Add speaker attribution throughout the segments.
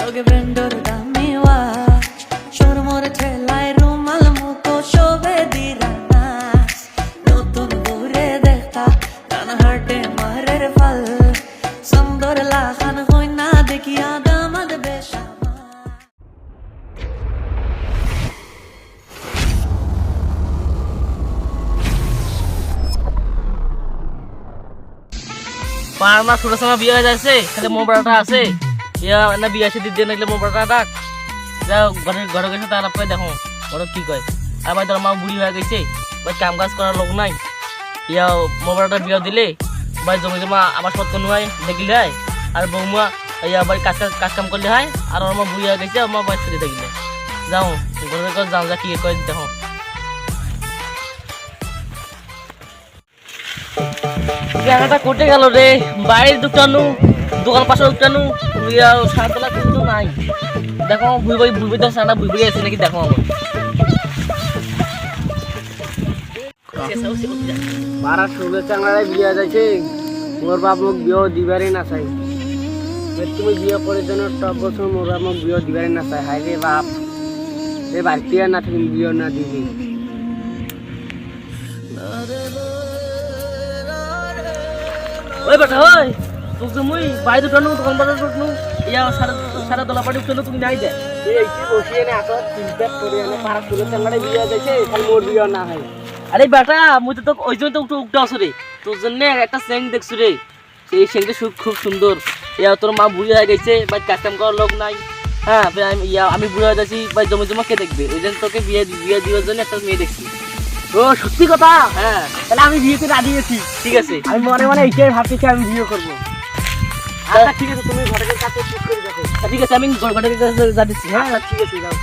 Speaker 1: তোকে ব্রেন্ডর দামিওয়া সোর মোর ঠেলায় রুমাল মুখো শোভে দিরা নাচ নতুন ঘুরে দেখতা কান হাটে মারের ফল সুন্দর লাখান হই না দেখিয়া দামাদ বেশা
Speaker 2: পারনা ছোট সময় বিয়ে হয়ে যাচ্ছে খালি মোবাইলটা আছে ইয়া না বিয়ে আছে দিদি নাইলে মোবাইলটা ডাক যা ঘরে গেছে তার আপনি দেখো ওরা কি কয় আর ভাই তোর মা বুড়ি হয়ে গেছে ভাই কাম কাজ করার লোক নাই ইয়া মোবাইলটা বিয়ে দিলে ভাই জমি জমা আবার সৎ কোনো হয় দেখলে হয় আর বৌমা ইয়া ভাই কাজ কাম করলে হয় আর ওর মা বুড়ি হয়ে গেছে আমার ভাই ছেড়ে দেখলে যাও ঘরে যাও যা কি কয় দেখো জায়গাটা কোটে গেল রে বাইরের দোকান পাশে উঠানো সাতলা কিন্তু নাই দেখো বুঝবই তো সারা বুঝবই আছে নাকি দেখো আমার
Speaker 3: পাড়ার ষোলো চাংড়ায় বিয়ে যাচ্ছে মোর বাপ মোক বিয়ে দিবারই না চাই তুমি বিয়ে করে যেন টপ বছর মোর বাপ মোক বিয়ে দিবারই না চাই হাই রে বাপ এ বাড়িতে না থাকিম বিয়ে না দিবি
Speaker 2: ওই বেটা ওই তোকে মুই বাইরে উঠানো দোকান বাজার উঠানো ইয়া সারা দলা পাটি উঠানো তুমি নাই দে
Speaker 3: এই কি বসিয়ে না আসো চিন্তা করে এনে পাড়ার ষোলো চাংড়ায় বিয়ে যাচ্ছে খালি মোর বিয়ে না হয়
Speaker 2: আরে বেটা মুই তো ওই জন্য তো উঠে আসো রে তোর জন্য একটা সেং দেখছো রে সেই সেংটা খুব সুন্দর ইয়া তোর মা বুড়ি হয়ে গেছে বা কাজ কাম করার লোক নাই হ্যাঁ আমি বুড়ি হয়ে যাচ্ছি বা জমি জমা কে দেখবে ওই জন্য তোকে বিয়ে দেওয়ার জন্য একটা মেয়ে দেখছি
Speaker 3: ও সত্যি কথা
Speaker 2: হ্যাঁ
Speaker 3: তাহলে আমি বিয়েতে রাজি আছি
Speaker 2: ঠিক আছে
Speaker 3: আমি মনে মনে এইটাই ভাবতেছি আমি বিয়ে করবো আচ্ছা ঠিক আছে তুমি ঘটকের কাছে ঠিক করে দেখো
Speaker 2: ঠিক আছে আমি ঘটকের কাছে যাচ্ছি হ্যাঁ
Speaker 3: ঠিক আছে যাও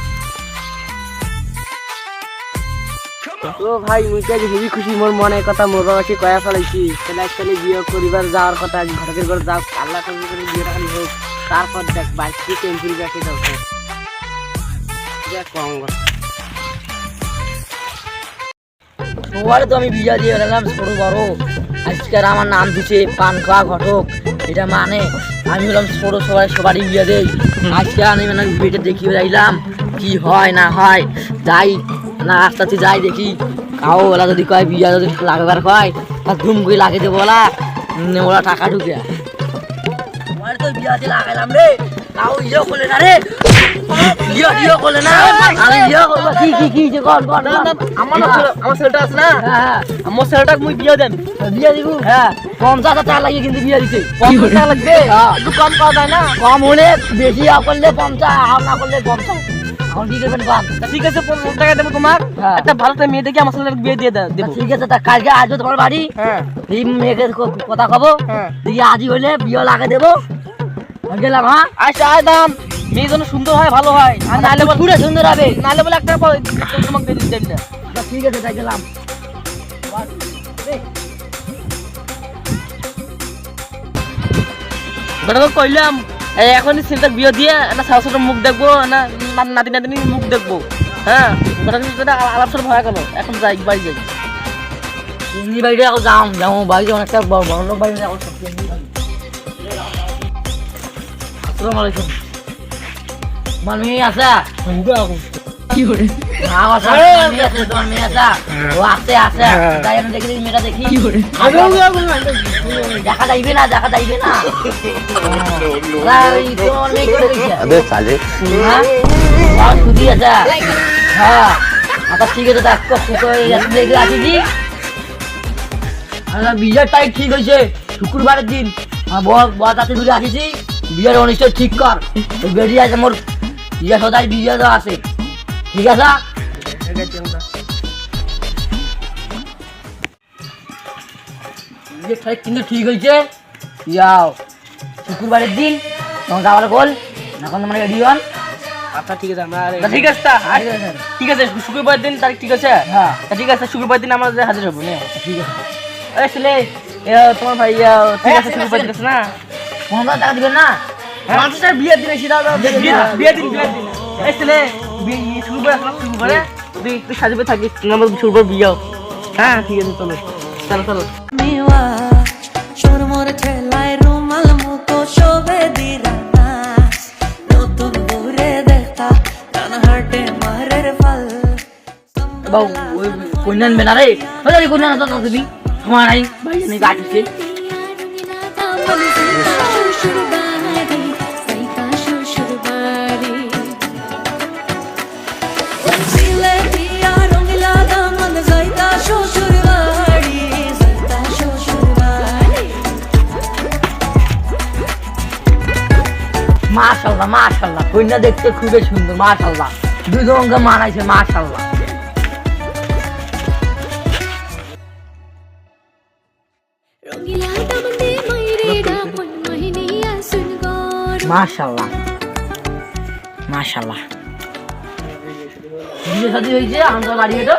Speaker 3: তো ভাই মুই তো হেবি খুশি মোর মনে কথা মোর বাবাকে কয়া ফেলাইছি তাহলে একসাথে বিয়ে করিবার যাওয়ার কথা ঘটকের ঘরে যাও আল্লাহ তুমি করে বিয়েটা খালি হোক তারপর দেখ বাইকটি টেম্পুরি ব্যাকে যাও দেখ কম
Speaker 4: সবার তো আমি বিয়া দিয়ে গেলাম ছোট বড় আজকের আমার নাম দিচ্ছে পান খাওয়া ঘটক এটা মানে আমি হলাম ছোট সবারই বিয়ে দেই আজকে আমি মানে বিয়েটা দেখিয়ে যাইলাম কি হয় না হয় যাই না আস্তে আস্তে যাই দেখি কাউ ওলা যদি কয় বিয়া যদি লাগবার কয় তা ধুম করে লাগিয়ে দেবো ওরা টাকা ঢুকে আমার তো বিয়াতে লাগাইলাম রে কাউ ইয়ে করলে না রে ইয়ে করলে না আমি ইয়ে করবো কি
Speaker 2: আমার ছেলেটা আছে না আমার ছেলেটা মুই বিয়ে দেন
Speaker 4: বিয়ে দিব হ্যাঁ 50,000 টাকা লাগিয়ে কিন্তু বিয়ে দিতে
Speaker 2: 50 টাকা লাগবে একটু কম পাওয়া যায় না
Speaker 4: কম হলে বেশি করলে 50 আর না করলে 50 এখন কি করবেন বাদ
Speaker 2: ঠিক আছে 50 টাকা দেবো তোমার একটা ভালো একটা মেয়ে দেখে আমার ছেলের বিয়ে দিয়ে দেবো
Speaker 4: ঠিক আছে তা কালকে আসবো তোমার বাড়ি
Speaker 2: হ্যাঁ
Speaker 4: এই মেয়েকে কথা কব
Speaker 2: হ্যাঁ
Speaker 4: দিয়ে আজই হলে বিয়ে লাগিয়ে দেবো গেলাম হ্যাঁ
Speaker 2: আচ্ছা দাম মেয়ে যেন সুন্দর হয় ভালো হয় আর নাহলে বলে
Speaker 4: পুরো সুন্দর হবে
Speaker 2: নাহলে বলে একটা তোমাকে দেন না
Speaker 4: ঠিক আছে তাই গেলাম
Speaker 2: বেটা কইলাম এখনই ছেলেটা বিয়ে দিয়ে একটা সাহস মুখ দেখবো না নাতি নাতিনি মুখ দেখবো হ্যাঁ বেটা আলাপ সালাপ হয় কেন এখন যাই বাড়ি যাই
Speaker 4: চিংড়ি বাড়িতে এখন যাও বাড়িতে অনেকটা বড় লোক বাড়ি এখন আসসালামু আলাইকুম মামি আসা কি করে তোমার মেয়ে আসা ও আসতে আসে তাই আমি দেখি মেয়েটা দেখি দেখা যাইবে না শুধু আছে হ্যাঁ আচ্ছা ঠিক আছে দেখে আসিছি বিয়ের তারিখ ঠিক হয়েছে শুক্রবারের দিন বর তাতে ঘুরে আসিছি বিয়ের অনুষ্ঠান ঠিক কর বেরিয়ে আছে মোর বিয়ে সদাই বিয়ে তো আছে ঠিক আছে বিয়ের তারিখ কিন্তু ঠিক হয়েছে যাও শুক্রবারের দিন তোমার যাওয়ার গোল এখন মানে রেডি হন
Speaker 2: আচ্ছা ঠিক আছে ঠিক আছে ঠিক আছে শুক্রবার দিন তারিখ ঠিক আছে
Speaker 4: হ্যাঁ
Speaker 2: ঠিক আছে শুক্রবার দিন আমরা হাজির হবো
Speaker 4: ঠিক আছে
Speaker 2: ছেলে তোমার ভাই ঠিক আছে শুক্রবার দিন না
Speaker 4: 50 টাকা দিবেন না
Speaker 2: মানুষের বিয়ের দিন এসে দাও বিয়ের দিন এই ছেলে শুক্রবার শুক্রবারে তুই একটু সাজবে থাকিস আমার শুক্রবার বিয়ে হ্যাঁ ঠিক আছে চলো
Speaker 1: মিওয়া সোর মোর ঠেলায় রুমাল মুখো শোভে দিরা নাচ নতুন
Speaker 4: বা ওই কন্যান বেনারে ওই কন্যা না তো তুমি তোমার নাই ভাই নেই গাড়িছে মাশাআল্লাহ মাশাআল্লাহ কন্যা দেখতে খুবই সুন্দর মাশাআল্লাহ দুজনকে মানাইছে মাশাআল্লাহ মাশাআল্লাহ মাশাআল্লাহ বিয়ে শাদী হয়েছে আমরা বাড়ি এটা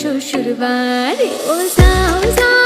Speaker 1: শ্বশুর বাড়ি ও যাও যাও